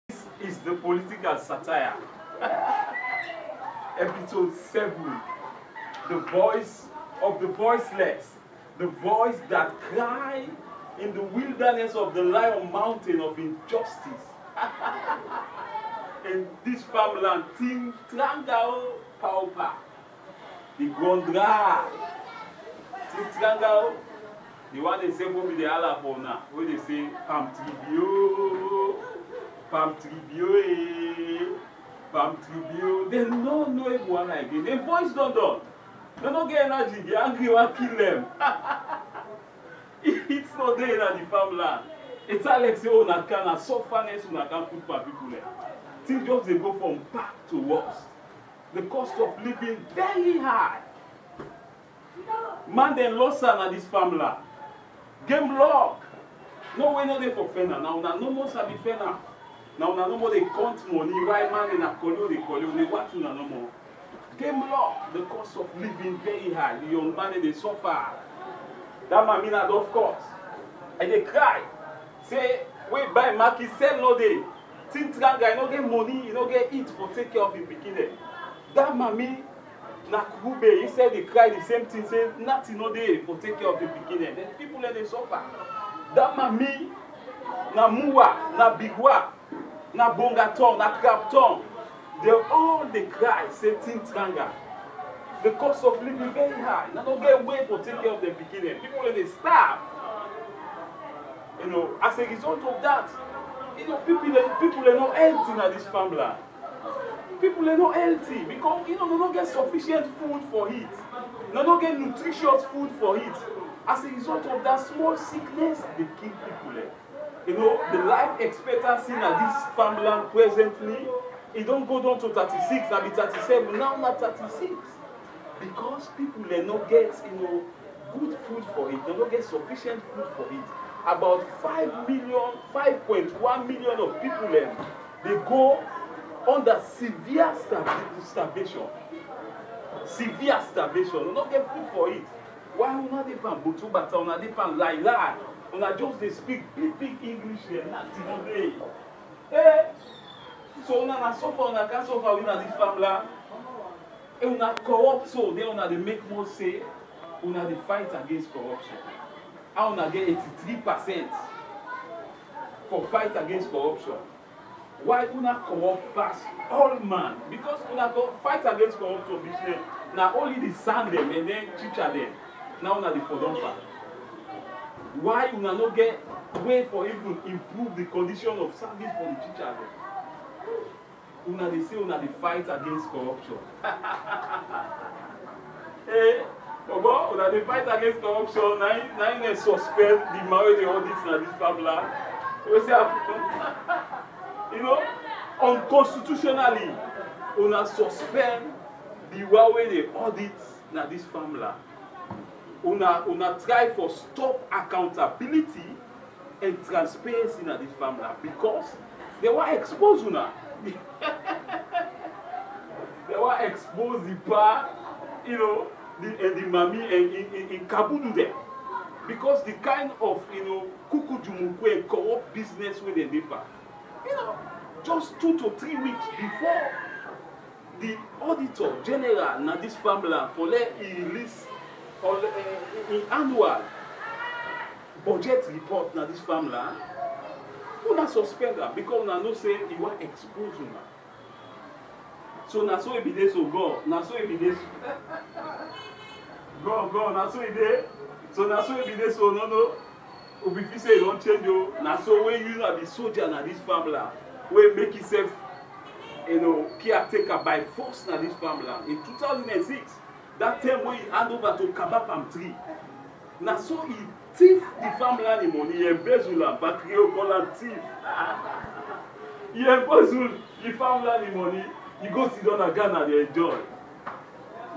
This is the political satire. Episode 7. The voice of the voiceless. The voice that cry in the wilderness of the lion mountain of injustice. In this farmland, Tim Trangao Paupa. The Gondra. Tim Trangao. The one they say will be the Alabona. Where they say Pam Tribio. Pam Tribio. Pam Tribio. They don't know everyone again. Their voice don't done. They don't get energy. They angry will kill them. It's not there in the farmland. It's Alex say una can and sufferness una can put for people there. Things just they go from bad to worse. The cost of living very high. Man then lost at this farmland. Game log. No way no dey for fena. Now una no more sabi fena. Now una no more dey count money. Why man in a color they watch una no more. Game log. The cost of living very high. The young man they suffer. That man mean that of course. And they cry. Say, wait buy market sell no day. Think that guy no get money, he no get eat for take care of his pikin. That mommy na Kube, he said they cry the same thing, say nothing no day for take care of the pikin. Then people let them suffer. That mommy na Muwa, na Bigwa, na Bongaton, na Krapton. They all they cry, say think Tranga. The cost of living very high. They don't get way for take care of the pikin. People let them starve. You know, as a result of that, you know, people are not healthy in this farmland. People are not healthy because, you know, they don't get sufficient food for it. They don't get nutritious food for it. As a result of that small sickness, they kill people. You know, the life expectancy in this farmland presently, it don't go down to 36, now be 37, now not 36. Because people are not get, you know, good food for it. They don't get sufficient food for it. About 5.1 million of people they go under severe starvation. Severe starvation. They don't get food for it. Why una dey pan botu bata, una dey pan lie. Una just dey speak big English here, nothing dey. Eh? So una na suffer, una can suffer within this family. And una corrupt so, then una dey make more say, una dey fight against corruption. How una get 83% for fight against corruption. Why una corrupt pass all man? Because una go fight against corruption business. Now only the sand them and then teacher them. Now una the for don pass. Why una no get way for even improve the condition of service for the teacher them? Una they say una the fight against corruption. Hey. Ogo, una dey fight against corruption, na im suspend the marriage audit na this family. We say, you know, unconstitutionally, una suspend the way they audit na this family. Una try for stop accountability and transparency na this family because they were expose una. They were expose the bar, you know. The mommy in Kabudu there. Because the kind of, you know, kukujumuku and corrupt business where they differ. You know, just 2 to 3 weeks before the auditor general na this family for let release or in annual budget report na this family, una suspend her because una know say he want expose una. So na so e be dey so go, na so e be dey. Go, na so e dey. So na so e be dey so no. Obi fit say e don change o. Na so when you na be soldier na this family, wey make himself, you know, caretaker by force na this family. In 2006, that time when he hand over to Kabapam 3, na so he thief the family money, he embezzle am, Bakrio call am thief. He embezzle the family money. You go sit down again and they enjoy.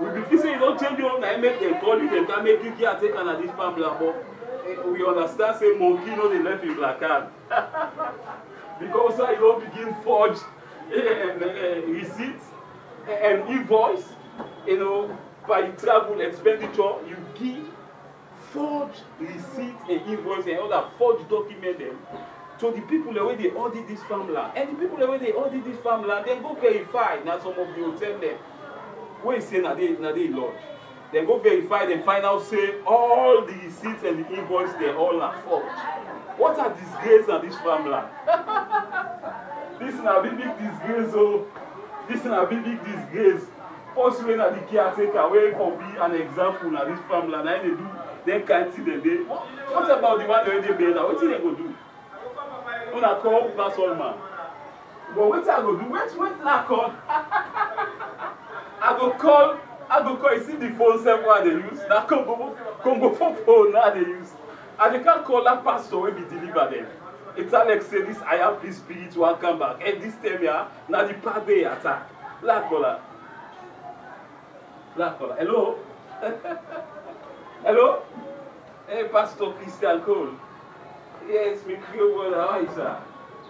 If you say you don't change your own, I make them call you, they can make you caretaker and this family. But we understand, say monkey no dey left in black card. Because you don't begin forge receipts and invoice, you know, by travel expenditure, you give forge receipt and invoice and other forge document them to the people where they audit this farmland. And the people where they audit this farmland, they go verify. Now some of you will tell them, where you say now they lodge. They go verify, then find out say all the receipts and the invoice they all are forged. What a disgrace on this farmland. This is a big disgrace, oh. This is a big disgrace. First when the caretaker where for be an example of this farmland, and they do they can't see them. What about the one they made now? What did they go do? When I call that's all man. But what I go do? Wait I call. I go call, you see the phone set what they use. Now Congo phone now they use. And they can't call that pastor when we deliver them. It's Alex say this I have this spirit will come back. And this time here, now the part they attack. La cola. Hello? Hello? Hey, Pastor Christian Cole. Yes, me pray for the house, sir.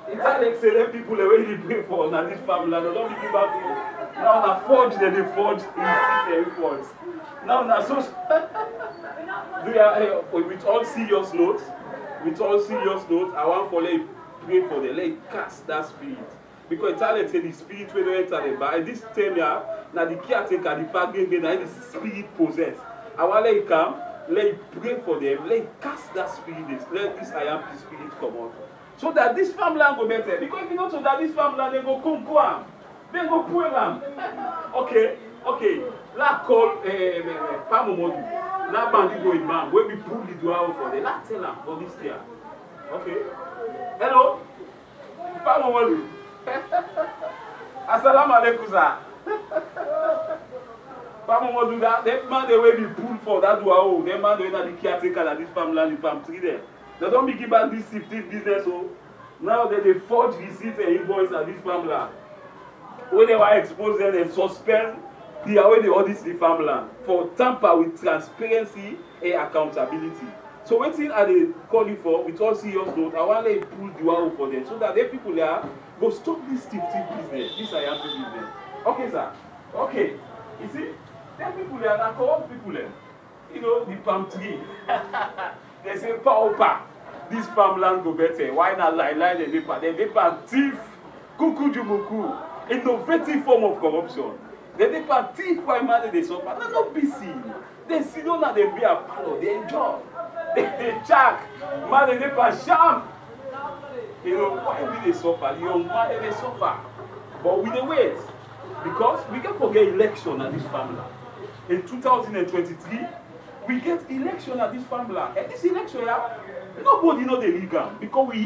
It's Alex say them people already pray for now this family. Don't be give back to now na forge they forge in reports. Now na so we are with all serious notes. I want for let pray for them. Let cast that spirit. Because Italian say the spirit will enter them. But at this time here, now the caretaker, the bargain, now the spirit possessed. I want let it come, let it pray for them, let it cast that spirit, let this I am the spirit come out. So that this farmland go better. Because if you know so that this farmland they go come am, they go pray am. Okay. La call Pamomodu. La bandi go imam. When we pull the door for them, la tell them for this year. Okay. Hello? Pamomodu. Assalamu alaikum, sir. Pamomodu that man they will be pulled for that door. That man they will the caretaker that this farmland is palm tree there. They don't be given this 15 business. So now they forge receipts and invoice at this farmland. When they were exposed, then they suspend the way they audit the farmland for tamper with transparency and accountability. So what thing are they calling for? With all serious note, I want to pull the wall for them so that the people there go stop this thief business, this I am business. Okay, sir. Okay. You see, the people there are corrupt people there. You know, the palm tree. They say, Paupa, this farmland go better. Why not lie the paper? The paper thief, kuku jumuku, innovative form of corruption. The paper thief, why man they suffer? No, not busy. They see don't have they be a palo, they enjoy. They check. Man, the paper sham. You know, why will they suffer? The young man, they suffer. But we dey wait. Because we can forget election at this farmland. In 2023, we get election at this farmland. And this election, nobody know the legal. Because we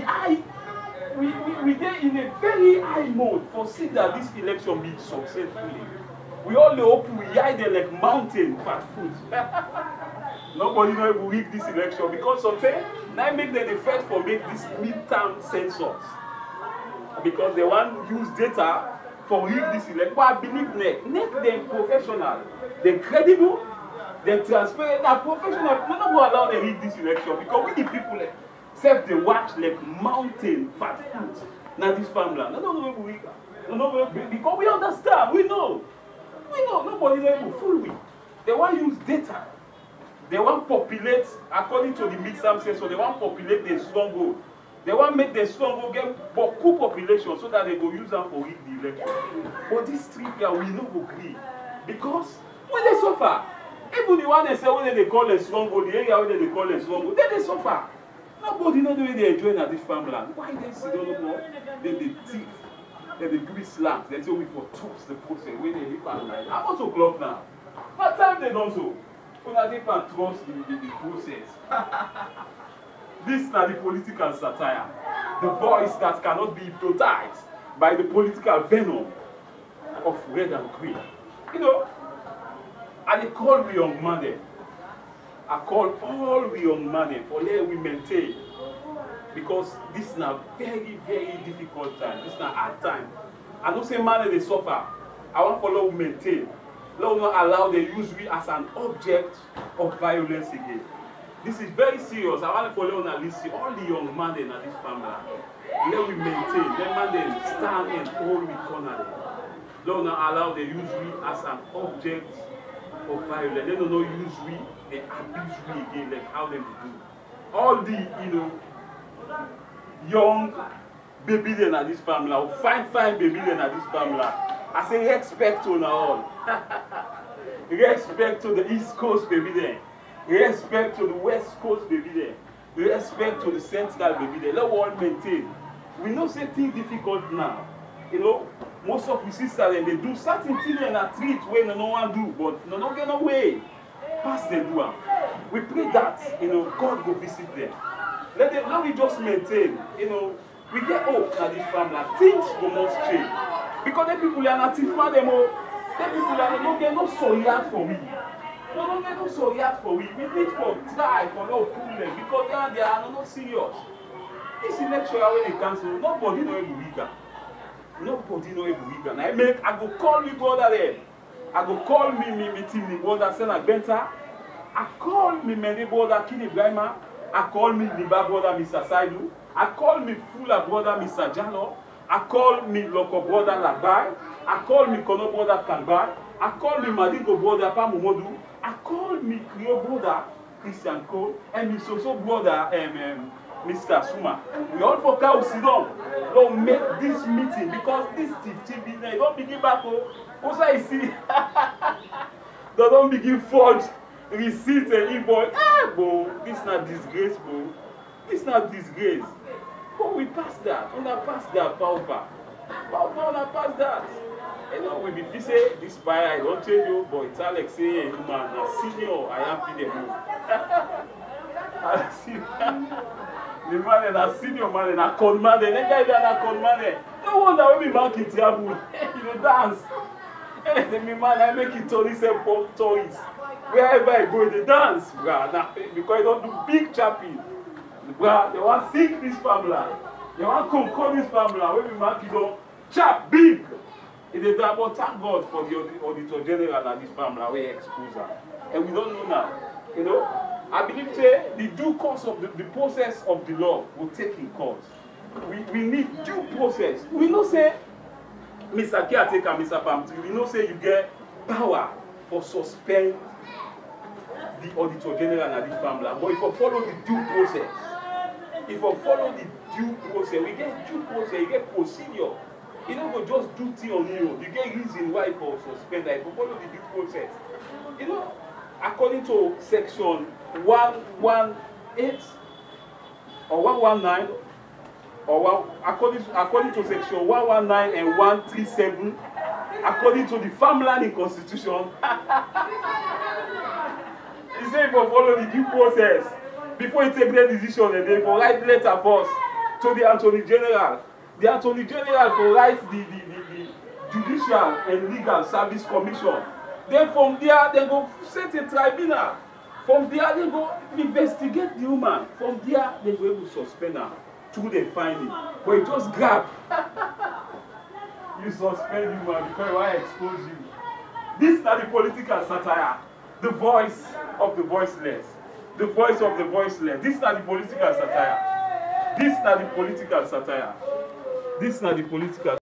get in a very high mode for see that this election be successfully. We all hope we hide there like mountain fat food. Nobody know if we rig this election because sometimes now make them the first for make this midterm census. Because they want to use data for rig this election. But I believe NEC them professional, they credible, they transparent, they professional. We don't go allow them rig this election because we the people self they watch like mountain fat food. Now this farmland. I don't know where we rig. Because we understand, we know. Nobody is able to fool we. They want to use data. They want to populate, according to the midterm census, they want to populate the stronghold. They want to make the stronghold get beaucoup population so that they go use them for rig the election. But this trip here, we no agree. Because when they suffer, even the one they say when they call a stronghold, the area where they call a stronghold, then they suffer. Nobody knows the way they enjoy at this farmland. Why they see don't know? Then they thief. Then they give it slack. They say we for trust the process when they live at night. How much o'clock now? What time they don't so? When I think and trust the process. This is the political satire. The voice that cannot be hypnotized by the political venom of red and green. You know, and they call we young man. I call all we young men for let we maintain. Because this is a very, very difficult time. This is a hard time. I don't say man they suffer. I want to let we maintain. Let us not allow them use we as an object of violence again. This is very serious. I want to follow on list all the young men in this family. Let we maintain. Let man them stand and hold we corner. Let us not allow them use we as an object of violence. Let us not use we, they abuse we again like how them do. All the young baby dem na this family, or fine baby dem na this family. I say respect to una all. Respect to the East Coast baby dem. Respect to the West Coast baby dem. Respect to the Central baby dem. Let all maintain. We know say things difficult now. You know, most of the sisters dem dey do certain things dem na treat wey no wan do, but no get no way. Pass dem do am. We pray that, you know, God go visit them. Let me just maintain, you know, we get hope na this family. Things go must change. Because the people are not tifma them all. The people are not get no sorry for we. No get no sorry for we. We need for try for no problem because they are not serious. This election when they cancel, nobody know every weekend. Nobody know every weekend. I go call me brother there. I go call me team the brother Sena Benta. I call me many brother Kini Brahma. I call me Liba brother Mr. Saidu. I call me Fula brother Mr. Jalo. I call me Loko brother Labai. I call me Kono brother Kanbai. I call me Madigo brother Pamumodu. I call me Krio brother Christian Cole. And me Soso brother Mr. Suma. We all for cow sit down. Don't make this meeting because this TV they don't begin back. Also I see. They don't begin forge receipt and invoice. Bro, this not disgrace, bro. This not disgrace. But we pass that. Una pass that, Paupa. Paupa, una pass that. You know, we be say this buyer, I don't tell you, but it's Alex say, hey, man, a senior, I am the I see. The man and a senior man and a con man, the guy that a con man. No wonder when we mark it, you know, dance. And the man, I make it toys and pop toys. Wherever I go, they dance, bruh. Because I don't do big chapping. Bruh, they want to sing this family. They want to conquer this family. When we mark it on chap big. It is about thank God for the Auditor General and this family we expose her. And we don't know now. You know, I believe say the due course of the process of the law will take in course. We need due process. We know say Mr. Caretaker, Mr. Pamti, we know say you get power for suspend the Auditor General and this family. But if you follow the due process, we get due process, you get procedure. You don't go just do thing on you. You get reason why for suspend that. If you follow the due process. You know, according to section 118 or 119, or according to section 119 and 137, according to the Farmland Constitution, he said if you follow the due process, before you take the decision, and they will write letter first to the Attorney General. The Attorney General will write the Judicial and Legal Service Commission. Then from there, they go set a tribunal. From there, they go investigate the woman. From there, they go able to suspend her through the finding. But you just grab. You suspend the woman because why expose you. This is not the political satire. The voice of the voiceless. The voice of the voiceless. This is not the political satire. This is not the political satire. This is not the political